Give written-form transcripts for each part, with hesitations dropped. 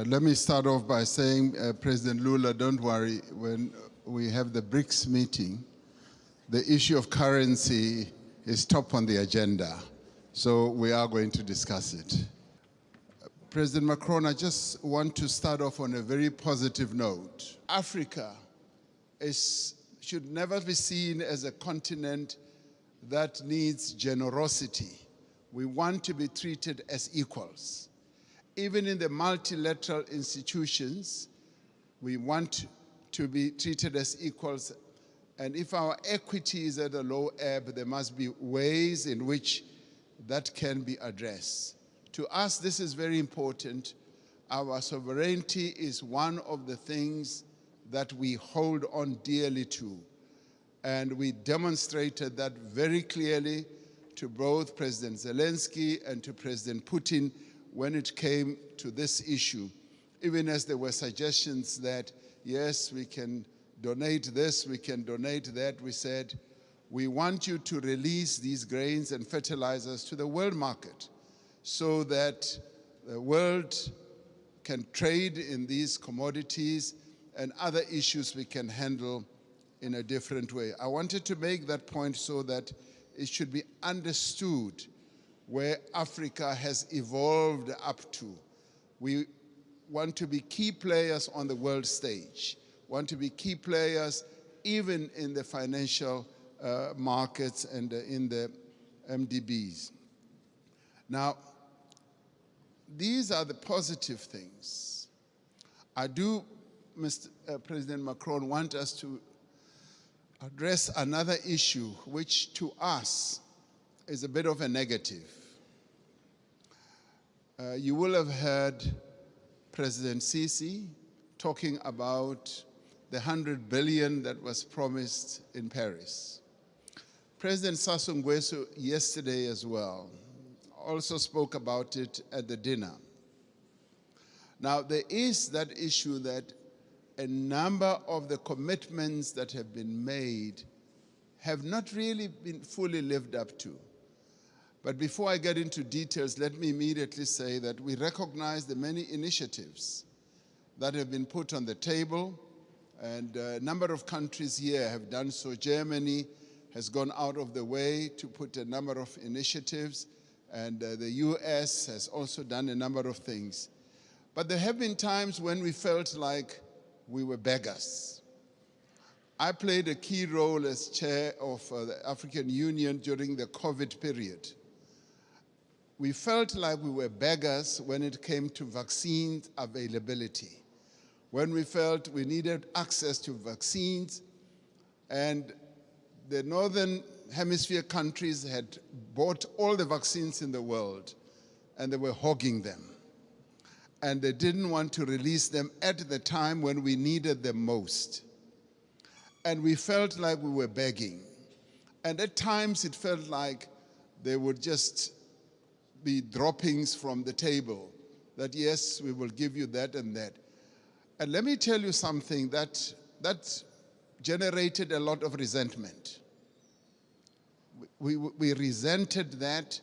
Let me start off by saying, President Lula, don't worry, when we have the BRICS meeting, the issue of currency is top on the agenda, so we are going to discuss it. President Macron, I just want to start off on a very positive note. Africa should never be seen as a continent that needs generosity. We want to be treated as equals. Even in the multilateral institutions, we want to be treated as equals. And if our equity is at a low ebb, there must be ways in which that can be addressed. To us, this is very important. Our sovereignty is one of the things that we hold on dearly to. And we demonstrated that very clearly to both President Zelensky and to President Putin when it came to this issue, even as there were suggestions that, yes, we can donate this, we can donate that, we said, we want you to release these grains and fertilizers to the world market so that the world can trade in these commodities and other issues we can handle in a different way. I wanted to make that point so that it should be understood where Africa has evolved up to. We want to be key players on the world stage, want to be key players even in the financial markets and in the MDBs. Now, these are the positive things. I do, Mr. President Macron, want us to address another issue which to us is a bit of a negative. You will have heard President Sisi talking about the 100 billion that was promised in Paris. President Sassou Nguesso yesterday as well also spoke about it at the dinner. Now, there is that issue that a number of the commitments that have been made have not really been fully lived up to. But before I get into details, let me immediately say that we recognize the many initiatives that have been put on the table, and a number of countries here have done so. Germany has gone out of the way to put a number of initiatives, and the US has also done a number of things. But there have been times when we felt like we were beggars. I played a key role as chair of the African Union during the COVID period. We felt like we were beggars when it came to vaccine availability, when we felt we needed access to vaccines, and the Northern Hemisphere countries had bought all the vaccines in the world, and they were hogging them. And they didn't want to release them at the time when we needed them most. And we felt like we were begging. And at times it felt like they would just be droppings from the table, that yes, we will give you that and that. And let me tell you something that generated a lot of resentment. We resented that,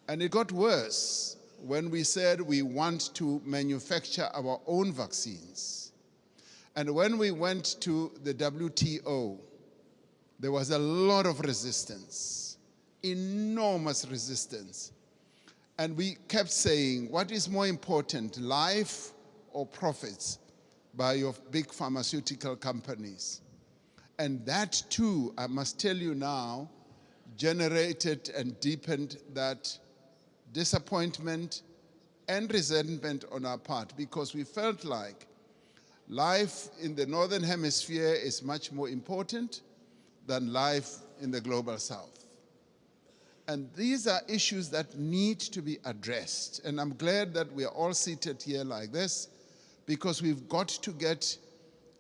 and it got worse when we said we want to manufacture our own vaccines. And when we went to the WTO, there was a lot of resistance, enormous resistance. And we kept saying, what is more important, life or profits by your big pharmaceutical companies? And that too, I must tell you now, generated and deepened that disappointment and resentment on our part, because we felt like life in the Northern Hemisphere is much more important than life in the global South. And these are issues that need to be addressed. And I'm glad that we are all seated here like this, because we've got to get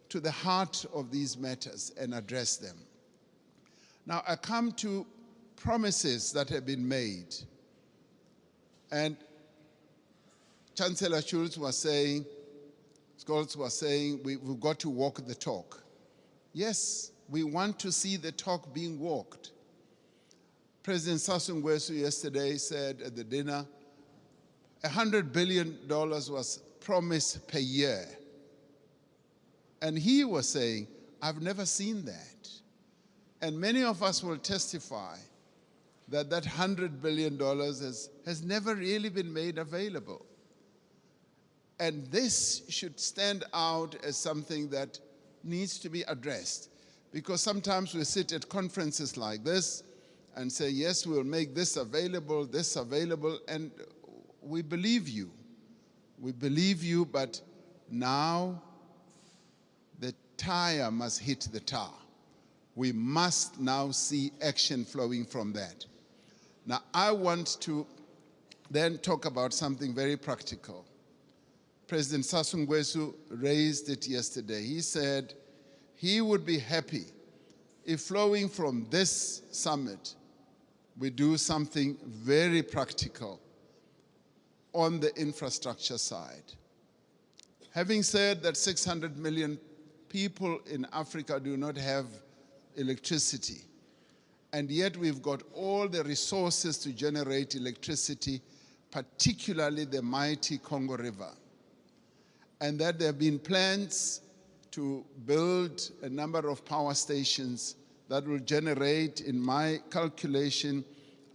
to the heart of these matters and address them. Now, I come to promises that have been made. And Chancellor Scholz was saying, we've got to walk the talk. Yes, we want to see the talk being walked. President Sassou Nguesso yesterday said at the dinner, $100 billion was promise per year. And he was saying, I've never seen that. And many of us will testify that that $100 billion has never really been made available. And this should stand out as something that needs to be addressed. Because sometimes we sit at conferences like this and say, yes, we'll make this available, and we believe you. We believe you, but now the tire must hit the tar. We must now see action flowing from that. Now, I want to then talk about something very practical. President Sassou Nguesso raised it yesterday. He said he would be happy if flowing from this summit, we do something very practical on the infrastructure side. Having said that 600 million people in Africa do not have electricity, and yet we've got all the resources to generate electricity, particularly the mighty Congo River. And that there have been plans to build a number of power stations that will generate, in my calculation,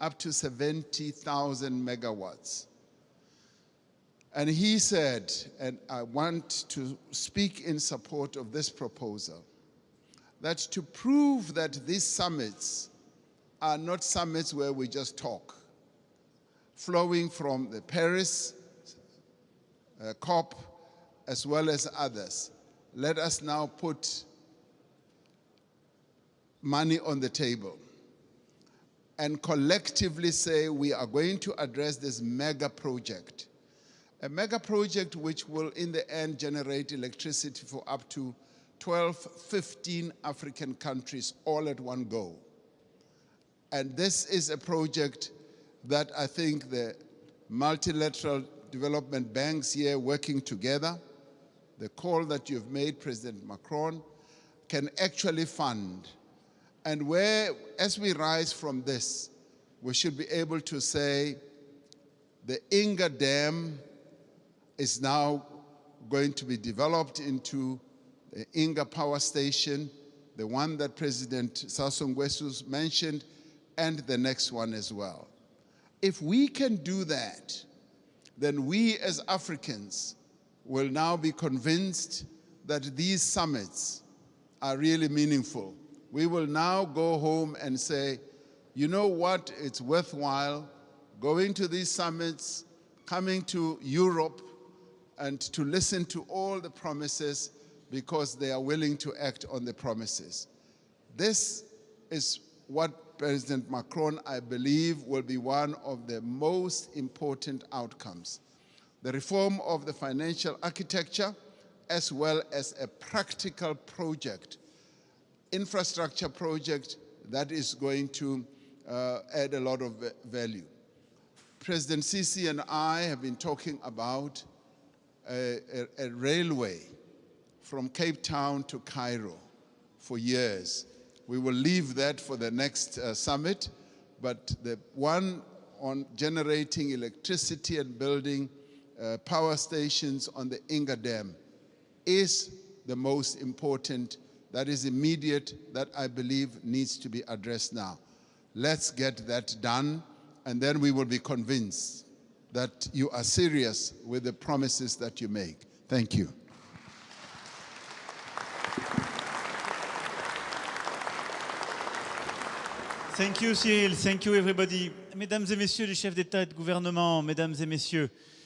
up to 70,000 megawatts. And he said, and I want to speak in support of this proposal, that to prove that these summits are not summits where we just talk, flowing from the Paris COP as well as others, let us now put money on the table and collectively say we are going to address this mega project. A mega project which will in the end generate electricity for up to 12, 15 African countries all at one go. And this is a project that I think the multilateral development banks here working together, the call that you've made, President Macron, can actually fund. And where, as we rise from this, we should be able to say the Inga Dam is now going to be developed into the Inga Power Station, the one that President Sassou Nguesso mentioned, and the next one as well. If we can do that, then we as Africans will now be convinced that these summits are really meaningful. We will now go home and say, you know what, it's worthwhile going to these summits, coming to Europe, and to listen to all the promises because they are willing to act on the promises. This is what President Macron, I believe, will be one of the most important outcomes. The reform of the financial architecture, as well as a practical project, infrastructure project that is going to add a lot of value. President Sisi and I have been talking about a railway from Cape Town to Cairo for years. We will leave that for the next summit, but the one on generating electricity and building power stations on the Inga Dam is the most important, that is immediate, that I believe needs to be addressed now. Let's get that done, and then we will be convinced that you are serious with the promises that you make. Thank you. Thank you, Cyril. Thank you, everybody. Mesdames et messieurs les chefs d'État et de gouvernement, mesdames et messieurs,